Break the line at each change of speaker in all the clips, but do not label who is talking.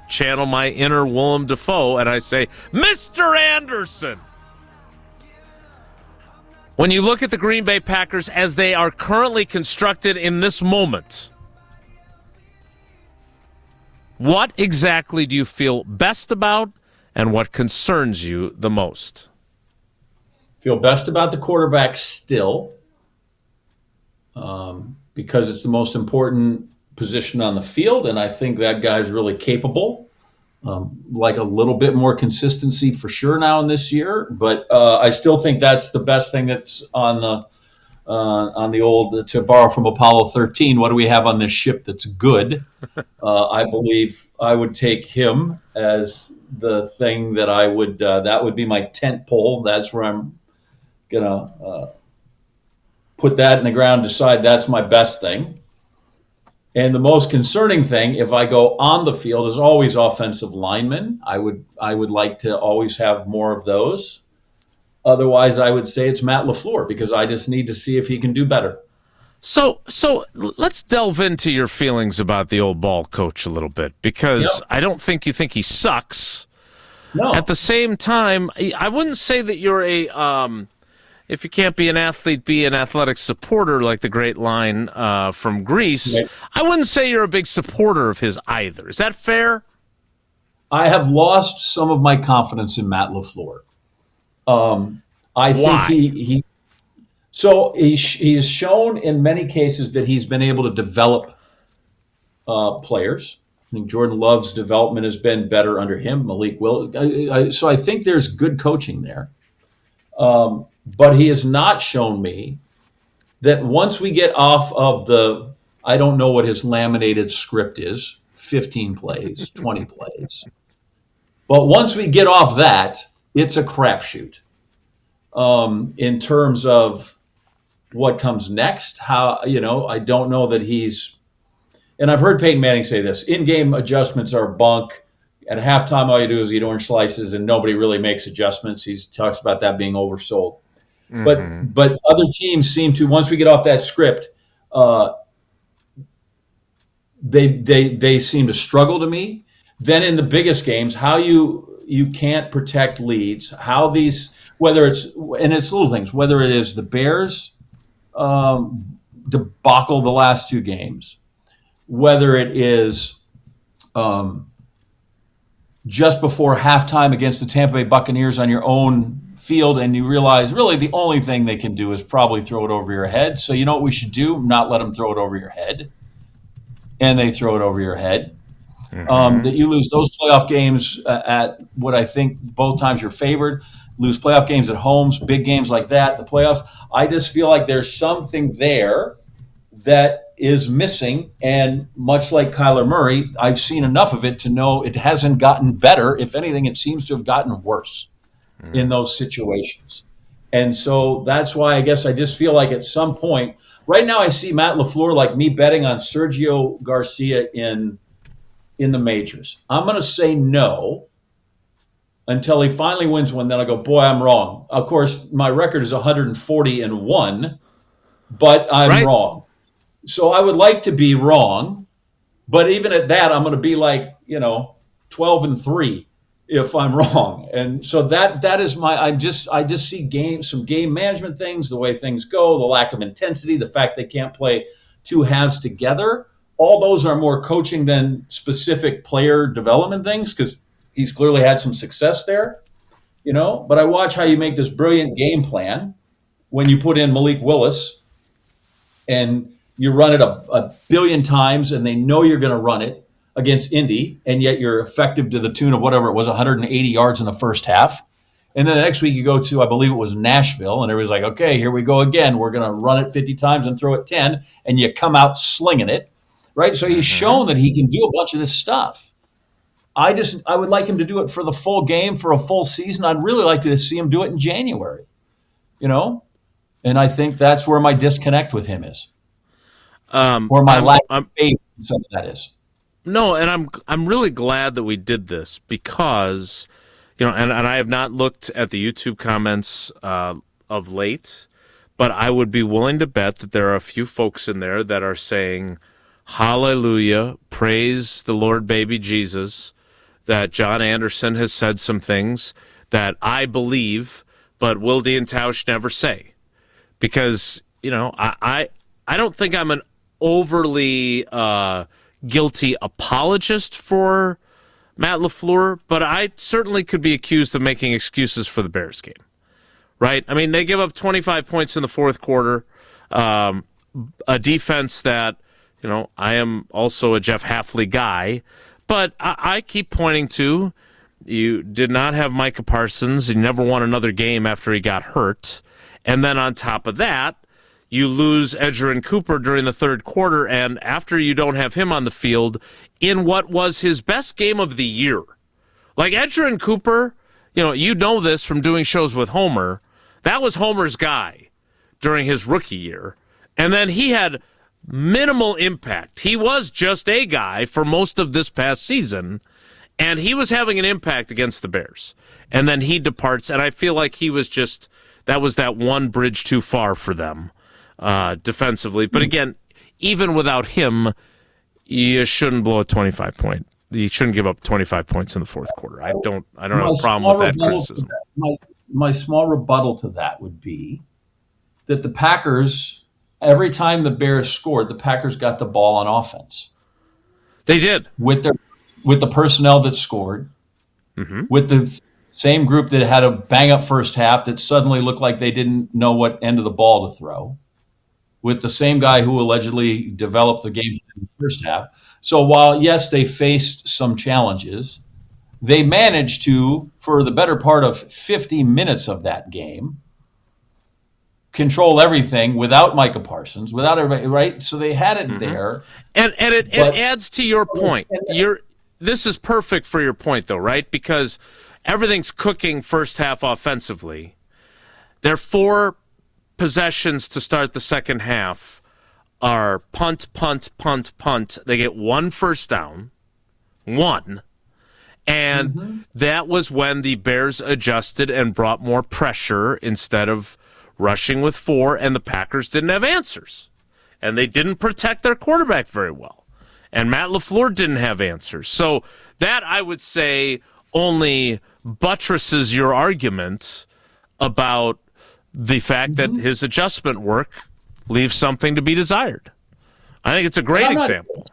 channel my inner Willem Dafoe, and I say, Mr. Anderson. When you look at the Green Bay Packers as they are currently constructed in this moment, what exactly do you feel best about, and what concerns you the most?
Feel best about the quarterback still, because it's the most important position on the field, and I think that guy's really capable. Like a little bit more consistency for sure now in this year, but I still think that's the best thing that's on the old, to borrow from Apollo 13, what do we have on this ship that's good? I believe I would take him as the thing that I would, that would be my tent pole. That's where I'm going to put that in the ground, decide that's my best thing. And the most concerning thing, if I go on the field, is always offensive linemen. I would like to always have more of those. Otherwise, I would say it's Matt LaFleur, because I just need to see if he can do better.
So let's delve into your feelings about the old ball coach a little bit, because I don't think you think he sucks.
No.
At the same time, I wouldn't say that you're if you can't be an athlete, be an athletic supporter, like the great line from Greece.
Right.
I wouldn't say you're a big supporter of his either. Is that fair?
I have lost some of my confidence in Matt LaFleur. I think he's shown in many cases that he's been able to develop players. I think Jordan Love's development has been better under him, Malik Willis. So I think there's good coaching there. But he has not shown me that once we get off of the, I don't know what his laminated script is, 15 plays, 20 plays. But once we get off that, it's a crapshoot. In terms of what comes next, how, I don't know that he's, and I've heard Peyton Manning say this, in-game adjustments are bunk. At halftime, all you do is eat orange slices and nobody really makes adjustments. He talks about that being oversold. Mm-hmm. But other teams seem to, once we get off that script, they seem to struggle to me. Then in the biggest games, how you can't protect leads, how these, whether it's, and it's little things, whether it is the Bears debacle the last two games, whether it is just before halftime against the Tampa Bay Buccaneers on your own field, and you realize really the only thing they can do is probably throw it over your head. So you know what we should do? Not let them throw it over your head. And they throw it over your head. Mm-hmm. That you lose those playoff games at what I think both times you're favored, lose playoff games at homes, big games like that, the playoffs. I just feel like there's something there that is missing. And much like Kyler Murray, I've seen enough of it to know it hasn't gotten better. If anything, it seems to have gotten worse in those situations. And so that's why I guess I just feel like at some point, right now I see Matt LaFleur like me betting on Sergio Garcia in the majors. I'm going to say no until he finally wins one. Then I go, boy, I'm wrong. Of course, my record is 140-1, but I'm wrong. So I would like to be wrong, but even at that, I'm going to be like, 12-3 if I'm wrong. And so that is I just see some game management things, the way things go, the lack of intensity, the fact they can't play two halves together. All those are more coaching than specific player development things, because he's clearly had some success there, But I watch how you make this brilliant game plan when you put in Malik Willis and you run it a billion times and they know you're going to run it against Indy, and yet you're effective to the tune of whatever it was, 180 yards in the first half. And then the next week you go to, I believe it was Nashville, and everybody's like, okay, here we go again. We're going to run it 50 times and throw it 10, and you come out slinging it, right? So he's shown that he can do a bunch of this stuff. I would like him to do it for the full game, for a full season. I'd really like to see him do it in January, And I think that's where my disconnect with him is. Or my lack of faith in some of that is.
No, and I'm really glad that we did this, because, and I have not looked at the YouTube comments of late, but I would be willing to bet that there are a few folks in there that are saying, hallelujah, praise the Lord baby Jesus, that John Anderson has said some things that I believe, but Wilde and Tausch never say. Because, I don't think I'm an overly guilty apologist for Matt LaFleur, but I certainly could be accused of making excuses for the Bears game. Right? I mean, they give up 25 points in the fourth quarter. A defense that, I am also a Jeff Hafley guy, but I keep pointing to, you did not have Micah Parsons. You never won another game after he got hurt. And then on top of that, you lose Edgerrin Cooper during the third quarter, and after you don't have him on the field in what was his best game of the year. Like Edgerrin Cooper, you know this from doing shows with Homer, that was Homer's guy during his rookie year. And then he had minimal impact. He was just a guy for most of this past season, and he was having an impact against the Bears. And then he departs, and I feel like he was just, that was that one bridge too far for them defensively. But again, even without him, you shouldn't blow a 25-point. You shouldn't give up 25 points in the fourth quarter. I don't have a problem with that criticism.
My small rebuttal to that would be that the Packers, every time the Bears scored, the Packers got the ball on offense.
They did.
With the personnel that scored, with the same group that had a bang-up first half that suddenly looked like they didn't know what end of the ball to throw, with the same guy who allegedly developed the game in the first half. So while, yes, they faced some challenges, they managed to, for the better part of 50 minutes of that game, control everything without Micah Parsons, without everybody, right? So they had it there.
And it adds to your point. This is perfect for your point, though, right? Because everything's cooking first half offensively. Their 4 possessions to start the second half are punt, punt, punt, punt. They get 1 first down. 1. And that was when the Bears adjusted and brought more pressure instead of rushing with 4, and the Packers didn't have answers. And they didn't protect their quarterback very well. And Matt LaFleur didn't have answers. So that, I would say, only buttresses your argument about the fact that his adjustment work leaves something to be desired. I think it's a great example.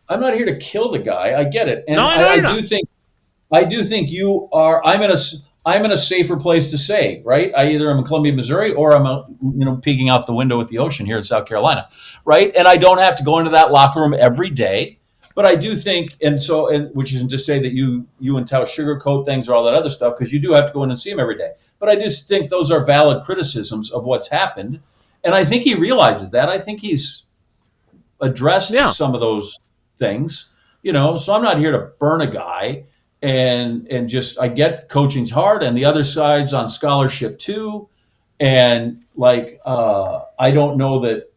I'm not here to kill the guy. I get it. And
no,
I do think you are. I'm in a safer place to say, right? I either am in Columbia, Missouri, or I'm peeking out the window at the ocean here in South Carolina, right? And I don't have to go into that locker room every day, but I do think, which isn't to say that you and Tao sugarcoat things or all that other stuff, because you do have to go in and see him every day. But I just think those are valid criticisms of what's happened, and I think he realizes that. I think he's addressed some of those things, So I'm not here to burn a guy. And just, I get coaching's hard, and the other side's on scholarship too. And I don't know that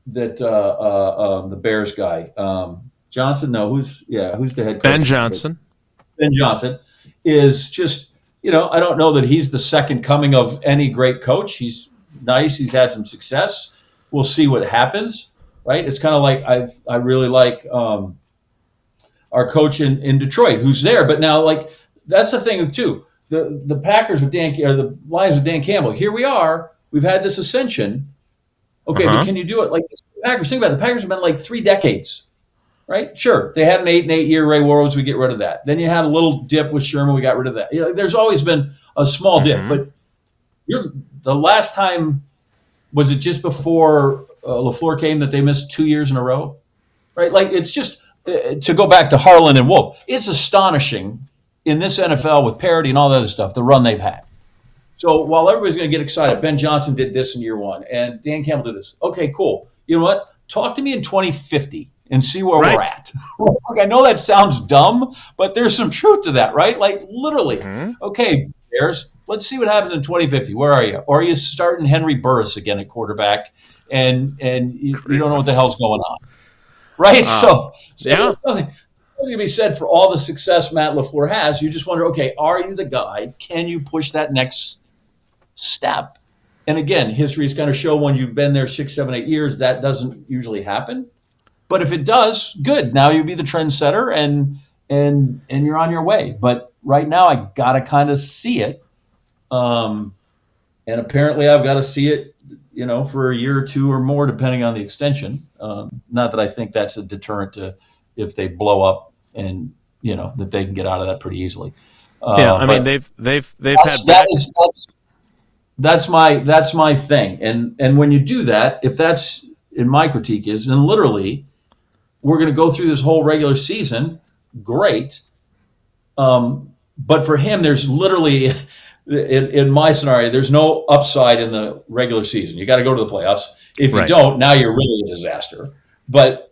the Bears guy, Johnson, who's the head coach?
Ben Johnson.
Ben Johnson is just, I don't know that he's the second coming of any great coach. He's nice. He's had some success. We'll see what happens, right? It's kind of like, I really like, our coach in Detroit, who's there. But now, that's the thing too. The Packers with the Lions with Dan Campbell. Here we are. We've had this ascension. Okay, but can you do it like this? The Packers? Think about it. The Packers have been 3 decades, right? Sure, they had an 8-8 year Ray Warrows. We get rid of that. Then you had a little dip with Sherman. We got rid of that. There's always been a small dip. But the last time, was it just before LaFleur came that they missed 2 years in a row, right? It's just. To go back to Harlan and Wolf, it's astonishing in this NFL with parity and all that other stuff, the run they've had. So while everybody's going to get excited, Ben Johnson did this in year 1, and Dan Campbell did this. Okay, cool. You know what? Talk to me in 2050 and see where we're at. I know that sounds dumb, but there's some truth to that, right? Literally. Okay, Bears, let's see what happens in 2050. Where are you? Or are you starting Henry Burris again at quarterback, and you don't know what the hell's going on? Right? So there's nothing to be said for all the success Matt LaFleur has. You just wonder, okay, are you the guy? Can you push that next step? And again, history is going to show when you've been there 6, 7, 8 years, that doesn't usually happen. But if it does, good. Now you be the trendsetter, and and you're on your way. But right now, I got to kind of see it. And apparently, I've got to see it, for a year or two or more, depending on the extension. Not that I think that's a deterrent to if they blow up, and that they can get out of that pretty easily.
Yeah, I mean
But
they've had
that
back.
is that's my thing. And when you do that, if that's in my critique is, then literally we're going to go through this whole regular season, great. But for him, there's literally, in my scenario, there's no upside in the regular season. You got to go to the playoffs. If you
Right.
don't, now you're really a disaster. But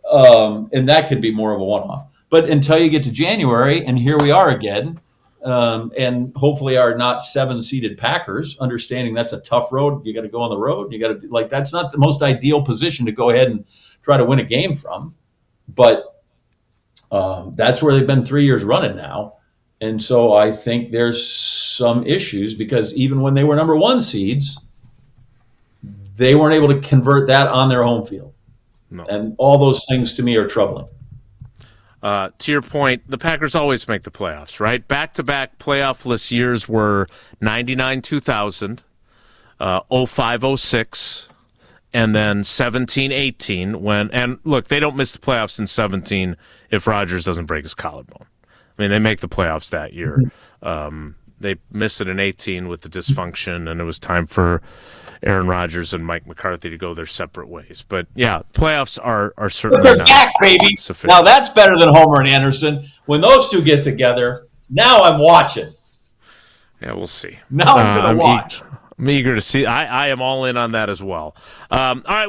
and that could be more of a one-off. But until you get to January, and here we are again, and hopefully our not 7-seeded Packers, understanding that's a tough road. You got to go on the road. You got to that's not the most ideal position to go ahead and try to win a game from. But that's where they've been 3 years running now. And so I think there's some issues because even when they were number 1 seeds, they weren't able to convert that on their home field.
No.
And all those things to me are troubling.
To your point, the Packers always make the playoffs, right? Back-to-back playoff-less years were 99-2000, 05-06, and then 17-18. And look, they don't miss the playoffs in 17 if Rodgers doesn't break his collarbone. I mean, they make the playoffs that year. They missed it in 18 with the dysfunction, and it was time for Aaron Rodgers and Mike McCarthy to go their separate ways. But yeah, playoffs are certainly
But they're
not
back, baby.
sufficient.
Now that's better than Homer and Anderson. When those two get together, now I'm watching.
Yeah, we'll see.
Now I'm going to watch.
I'm eager to see. I am all in on that as well. All right.